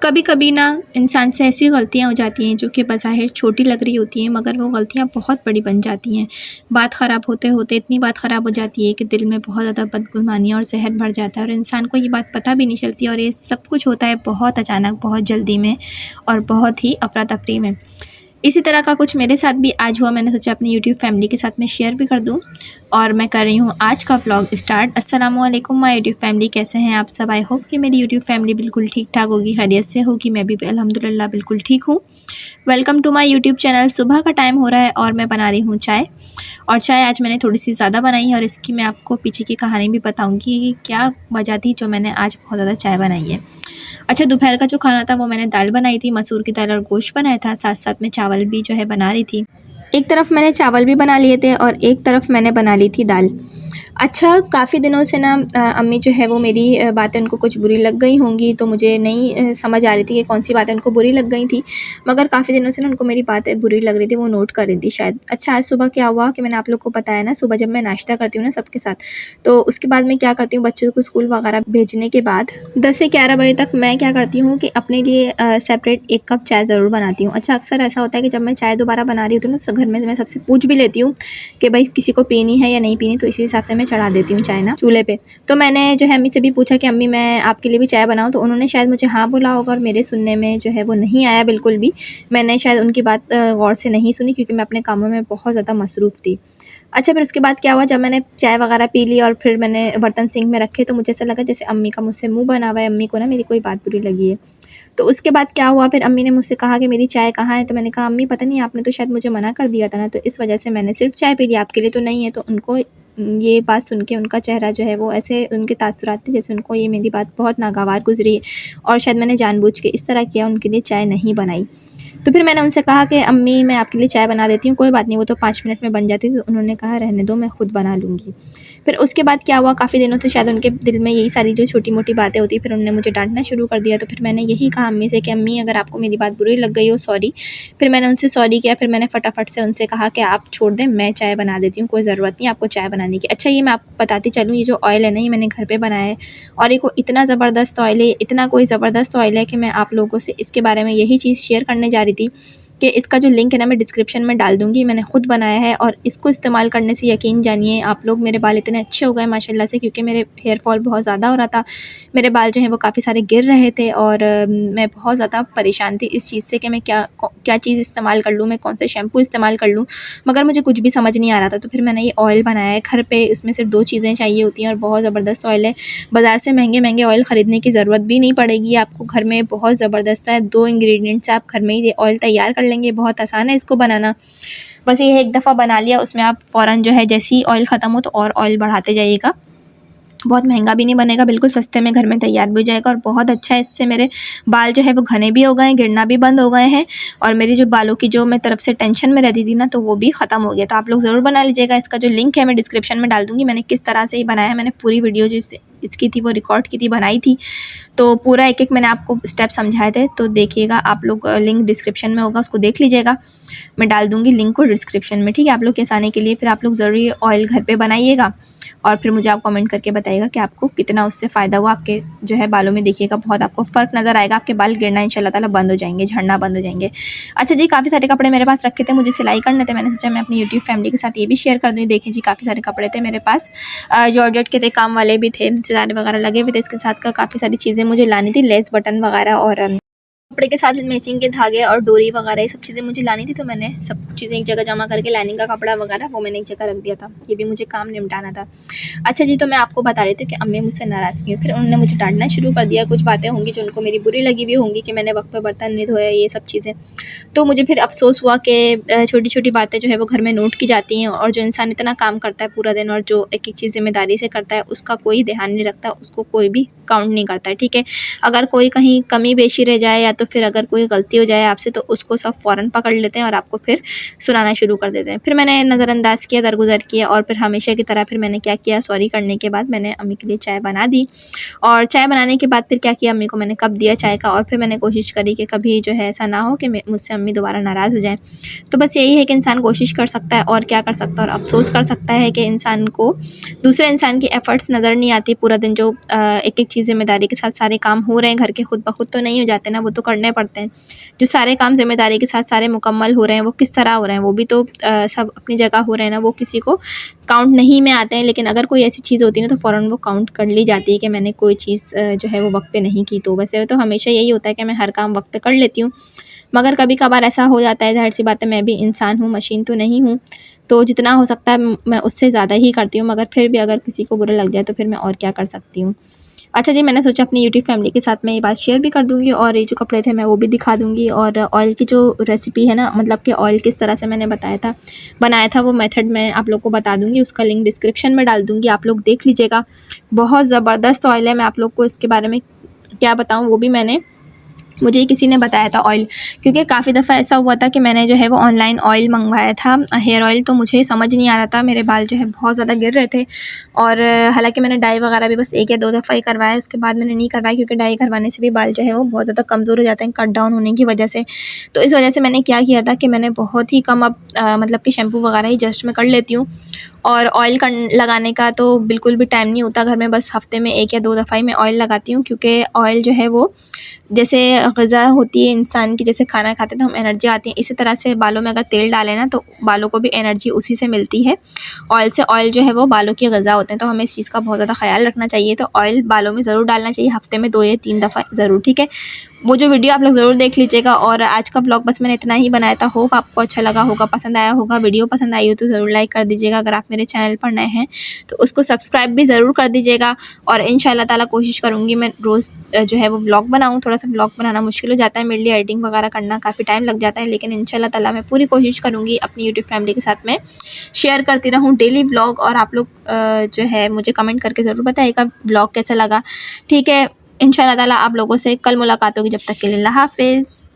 कभी कभी ना इंसान से ऐसी गलतियाँ हो जाती हैं जो कि बज़ाहिर छोटी लग रही होती हैं, मगर वो गलतियाँ बहुत बड़ी बन जाती हैं। बात ख़राब होते होते इतनी बात ख़राब हो जाती है कि दिल में बहुत ज़्यादा बदगुमानी और ज़हर भर जाता है और इंसान को ये बात पता भी नहीं चलती, और ये सब कुछ होता है बहुत अचानक, बहुत जल्दी में और बहुत ही अफरा तफरी में। इसी तरह का कुछ मेरे साथ भी आज हुआ। मैंने सोचा अपनी यूट्यूब फैमिली के साथ में शेयर भी कर दूं, और मैं कर रही हूं आज का व्लॉग स्टार्ट। अस्सलाम वालेकुम माय यूट्यूब फैमिली, कैसे हैं आप सब? आई होप कि मेरी यूट्यूब फैमिली बिल्कुल ठीक ठाक होगी, खैरियत से होगी। मैं भी अल्हम्दुलिल्लाह बिल्कुल ठीक हूँ। Welcome to my YouTube channel. सुबह का टाइम हो रहा है और मैं बना रही हूँ चाय, और चाय आज मैंने थोड़ी सी ज़्यादा बनाई है, और इसकी मैं आपको पीछे की कहानी भी बताऊँगी कि क्या वजह थी जो मैंने आज बहुत ज़्यादा चाय बनाई है। अच्छा, दोपहर का जो खाना था वो मैंने दाल बनाई थी, मसूर की दाल और गोश्त बनाया था, साथ-साथ में चावल भी जो है बना रही थी। एक तरफ मैंने चावल भी बना लिए थे और एक तरफ मैंने बना ली थी दाल। अच्छा, काफ़ी दिनों से ना अम्मी जो है वो मेरी बातें उनको कुछ बुरी लग गई होंगी, तो मुझे नहीं समझ आ रही थी कि कौन-सी बातें उनको बुरी लग गई थी। मगर काफ़ी दिनों से ना उनको मेरी बातें बुरी लग रही थी, वो नोट कर रही थी शायद। अच्छा, आज सुबह क्या हुआ कि मैंने आप लोग को बताया ना, सुबह जब मैं नाश्ता करती हूँ ना सबके साथ, तो उसके बाद मैं क्या करती हूँ, बच्चों को स्कूल वगैरह भेजने के बाद 10 से 11 बजे तक मैं क्या करती हूँ कि अपने लिए सेपरेट 1 कप चाय ज़रूर बनाती हूँ। अच्छा, अक्सर ऐसा होता है कि जब मैं चाय दोबारा बना रही होती हूँ ना, घर में मैं सबसे पूछ भी लेती हूँ कि भाई किसी को पीनी है या नहीं पीनी, तो इसी हिसाब से मैं चढ़ा देती हूँ चाय ना चूल्हे पे। तो मैंने जो है अम्मी से भी पूछा कि अम्मी मैं आपके लिए भी चाय बनाऊँ, तो उन्होंने शायद मुझे हाँ बोला होगा, और मेरे सुनने में जो है वो नहीं आया बिल्कुल भी। मैंने शायद उनकी बात गौर से नहीं सुनी, क्योंकि मैं अपने कामों में बहुत ज़्यादा मसरूफ़ थी। अच्छा, फिर उसके बाद क्या हुआ, जब मैंने चाय वगैरह पी ली और फिर मैंने बर्तन सिंक में रखे, तो मुझे ऐसा लगा जैसे अम्मी का मुझसे मुँह बना हुआ है, अम्मी को ना मेरी कोई बात बुरी लगी है। तो उसके बाद क्या हुआ, फिर अम्मी ने मुझसे कहा कि मेरी चाय कहाँ है? तो मैंने कहा अम्मी पता नहीं, आपने तो शायद मुझे मना कर दिया था ना, तो इस वजह से मैंने सिर्फ़ चाय पी ली, आपके लिए तो नहीं है। तो उनको ये बात सुन के उनका चेहरा जो है वो ऐसे, उनके तासुरात थे जैसे उनको ये मेरी बात बहुत नागवार गुज़री है, और शायद मैंने जानबूझ के इस तरह किया, उनके लिए चाय नहीं बनाई। तो फिर मैंने उनसे कहा कि अम्मी मैं आपके लिए चाय बना देती हूँ, कोई बात नहीं, वो तो 5 मिनट में बन जाती। तो उन्होंने कहा रहने दो, मैं खुद बना लूँगी। फिर उसके बाद क्या हुआ, काफ़ी दिनों से शायद उनके दिल में यही सारी जो छोटी-मोटी बातें होती, फिर उन्होंने मुझे डाँटना शुरू कर दिया। तो फिर मैंने यही कहा अम्मी से कि अम्मी अगर आपको मेरी बात बुरी लग गई हो, सॉरी। फिर मैंने उनसे सॉरी किया, फिर मैंने फटाफट से उनसे कहा कि आप छोड़ दें, मैं चाय बना देती हूँ, कोई ज़रूरत नहीं आपको चाय बनाने की। अच्छा, ये मैं आपको बताती चलूँ, ये जो ऑयल है ना, ये मैंने घर पे बनाया है, और ये को इतना ज़बरदस्त ऑयल है, इतना कोई ज़बरदस्त ऑयल है कि मैं आप लोगों से इसके बारे में यही चीज़ शेयर करने जा रही थी कि इसका जो लिंक है ना मैं डिस्क्रिप्शन में डाल दूँगी। मैंने खुद बनाया है, और इसको इस्तेमाल करने से यकीन जानिए आप लोग, मेरे बाल इतने अच्छे हो गए माशाल्लाह से, क्योंकि मेरे हेयर फॉल बहुत ज़्यादा हो रहा था। मेरे बाल जो हैं वो काफ़ी सारे गिर रहे थे, और मैं बहुत ज़्यादा परेशान थी इस चीज़ से कि मैं क्या चीज़ इस्तेमाल कर लूँ, मैं कौन से शैम्पू इस्तेमाल कर लूँ, मगर मुझे कुछ भी समझ नहीं आ रहा था। तो फिर मैंने ये ऑयल बनाया है घर पे, इसमें सिर्फ 2 चीज़ें चाहिए होती हैं, और बहुत ज़बरदस्त ऑयल है। बाज़ार से महंगे-महंगे ऑयल ख़रीदने की ज़रूरत भी नहीं पड़ेगी आपको, घर में बहुत ज़बरदस्त है, 2 इंग्रीडिएंट से आप घर में ही ये ऑयल तैयार कर लेंगे, बहुत आसान है इसको बनाना। बस ये है, एक दफ़ा बना लिया, उसमें आप फ़ौरन जो है जैसे ही ऑयल ख़त्म हो तो और ऑयल बढ़ाते जाइएगा। बहुत महंगा भी नहीं बनेगा, बिल्कुल सस्ते में घर में तैयार भी हो जाएगा, और बहुत अच्छा है। इससे मेरे बाल जो है वो घने भी हो गए हैं, गिरना भी बंद हो गए हैं, और मेरी जो बालों की जो मैं तरफ से टेंशन में रहती थी ना, तो वो भी ख़त्म हो गया। तो आप लोग ज़रूर बना लीजिएगा। इसका जो लिंक है मैं डिस्क्रिप्शन में डाल दूँगी। मैंने किस तरह से ये बनाया है, मैंने पूरी वीडियो जो इसकी थी वो रिकॉर्ड की थी, बनाई थी, तो पूरा एक-एक मैंने आपको स्टेप समझाए थे। तो देखिएगा आप लोग, लिंक डिस्क्रिप्शन में होगा, उसको देख लीजिएगा। मैं डाल दूँगी लिंक को डिस्क्रिप्शन में, ठीक है, आप लोग के आसानी के लिए। फिर आप लोग ज़रूर ये ऑयल घर पे बनाइएगा, और फिर मुझे आप कमेंट करके बताइएगा कि आपको कितना उससे फ़ायदा हुआ। आपके जो है बालों में देखिएगा बहुत आपको फ़र्क नज़र आएगा, आपके बाल गिरना इंशाल्लाह ताला बंद हो जाएंगे, झड़ना बंद हो जाएंगे। अच्छा जी, काफ़ी सारे कपड़े मेरे पास रखे थे, मुझे सिलाई करने थे, मैंने सोचा मैं अपनी यूट्यूब फैमिली के साथ ये भी शेयर कर दूँ। देखिए जी, काफ़ी सारे कपड़े थे मेरे पास, जॉर्जेट के थे, काम वाले भी थे, सितारे वगैरह लगे हुए थे। इसके साथ का काफ़ी सारी चीज़ें मुझे लानी थी, लेस बटन वगैरह, और कपड़े के साथ मैचिंग के धागे और डोरी वगैरह, ये सब चीज़ें मुझे लानी थी। तो मैंने सब चीज़ें एक जगह जमा करके, लाइनिंग का कपड़ा वगैरह वो मैंने एक जगह रख दिया था, ये भी मुझे काम निपटाना था। अच्छा जी, तो मैं आपको बता रही थी कि अम्मी मुझसे नाराज़ क्यों, फिर उन्होंने मुझे डांटना शुरू कर दिया। कुछ बातें होंगी जो उनको मेरी बुरी लगी हुई होंगी कि मैंने वक्त पे बर्तन नहीं धोया, ये सब चीज़ें। तो मुझे फिर अफ़सोस हुआ कि छोटी-छोटी बातें जो है वो घर में नोट की जाती हैं, और जो इंसान इतना काम करता है पूरा दिन, और जो एक-एक चीज़ ज़िम्मेदारी से करता है, उसका कोई ध्यान नहीं रखता, उसको कोई भी काउंट नहीं करता है, ठीक है। अगर कोई कहीं कमी बेशी रह जाए, या तो फिर अगर कोई गलती हो जाए आपसे तो उसको सब फ़ौरन पकड़ लेते हैं और आपको फिर सुनाना शुरू कर देते हैं। फिर मैंने नज़रअंदाज़ किया, दरगुज़र किया और फिर हमेशा की तरह फिर मैंने क्या किया, सॉरी करने के बाद मैंने अम्मी के लिए चाय बना दी। और चाय बनाने के बाद फिर क्या किया, अम्मी को मैंने कप दिया चाय का और फिर मैंने कोशिश करी कि कभी जो है ऐसा ना हो कि मुझसे अम्मी दोबारा नाराज़ हो जाएँ। तो बस यही है कि इंसान कोशिश कर सकता है और क्या कर सकता है, और अफ़सोस कर सकता है कि इंसान को दूसरे इंसान की एफ़र्ट्स नज़र नहीं आती। पूरा दिन जो एक-एक चीज़ ज़िम्मेदारी के साथ सारे काम हो रहे हैं घर के, खुद ब खुद तो नहीं हो जाते ना, वो तो करने पड़ते हैं। जो सारे काम ज़िम्मेदारी के साथ सारे मुकम्मल हो रहे हैं, वो किस तरह हो रहे हैं, वो भी तो सब अपनी जगह हो रहे हैं ना, वो किसी को काउंट नहीं में आते हैं। लेकिन अगर कोई ऐसी चीज़ होती है ना तो फ़ौरन वो काउंट कर ली जाती है कि मैंने कोई चीज़ जो है वो वक्त पे नहीं की। तो वैसे तो हमेशा यही होता है कि मैं हर काम वक्त पे कर लेती हूँ, मगर कभी कभार ऐसा हो जाता है, ज़ाहिर सी बात है मैं भी इंसान हूँ, मशीन तो नहीं हूँ। तो जितना हो सकता है मैं उससे ज़्यादा ही करती हूँ, मगर फिर भी अगर किसी को बुरा लग जाए तो फिर मैं और क्या कर सकती हूँ। अच्छा जी, मैंने सोचा अपनी यूट्यूब फैमिली के साथ मैं ये बात शेयर भी कर दूँगी और ये जो कपड़े थे मैं वो भी दिखा दूँगी, और ऑयल की जो रेसिपी है ना, मतलब कि ऑयल किस तरह से मैंने बनाया था वो मेथड मैं आप लोग को बता दूँगी। उसका लिंक डिस्क्रिप्शन में डाल दूँगी, आप लोग देख लीजिएगा। बहुत ज़बरदस्त ऑयल है, मैं आप लोग को इसके बारे में क्या बताऊँ, वो भी मुझे किसी ने बताया था ऑयल, क्योंकि काफ़ी दफ़ा ऐसा हुआ था कि मैंने जो है वो ऑनलाइन ऑयल मंगवाया था, हेयर ऑयल, तो मुझे समझ नहीं आ रहा था, मेरे बाल जो है बहुत ज़्यादा गिर रहे थे। और हालांकि मैंने डाई वगैरह भी बस 1 या 2 दफ़ा ही करवाया, उसके बाद मैंने नहीं करवाया, क्योंकि डाई करवाने से भी बाल जो है वो बहुत ज़्यादा कमज़ोर हो जाते हैं कट डाउन होने की वजह से। तो इस वजह से मैंने क्या किया था कि मैंने बहुत ही कम अब मतलब कि शैम्पू वगैरह ही जस्ट में कर लेती हूँ, और ऑयल लगाने का तो बिल्कुल भी टाइम नहीं होता घर में, बस हफ़्ते में 1 या 2 दफ़ा ही मैं ऑयल लगाती हूँ, क्योंकि ऑयल जो है वो जैसे ग़िज़ा होती है इंसान की, जैसे खाना खाते हैं तो हम एनर्जी आती है, इसी तरह से बालों में अगर तेल डालें ना तो बालों को भी एनर्जी उसी से मिलती है। ऑयल से, ऑयल जो है वो बालों की ग़िज़ा होते हैं, तो हमें इस चीज़ का बहुत ज़्यादा ख़्याल रखना चाहिए। तो ऑयल बालों में ज़रूर डालना चाहिए, हफ़्ते में 2 या 3 दफ़ा ज़रूर, ठीक है। वो जो वीडियो आप लोग ज़रूर देख लीजिएगा। और आज का व्लॉग बस मैंने इतना ही बनाया था, होप आपको अच्छा लगा होगा, पसंद आया होगा। वीडियो पसंद आई हो तो ज़रूर लाइक कर दीजिएगा, अगर आप मेरे चैनल पर नए हैं तो उसको सब्सक्राइब भी ज़रूर कर दीजिएगा। और इंशाल्लाह ताला कोशिश करूँगी मैं रोज़ जो है वो व्लॉग बनाऊँ। थोड़ा सा व्लॉग बनाना मुश्किल हो जाता है मेरे लिए, एडिटिंग वगैरह करना काफ़ी टाइम लग जाता है, लेकिन इंशाल्लाह ताला मैं पूरी कोशिश करूँगी अपनी यूट्यूब फैमिली के साथ में शेयर करती रहूँ डेली व्लॉग। और आप लोग जो है मुझे कमेंट करके ज़रूर बताइएगा व्लॉग कैसा लगा, ठीक है। इंशाल्लाह ताला आप लोगों से कल मुलाकात होगी, जब तक के लिए अल्लाह हाफ़िज़।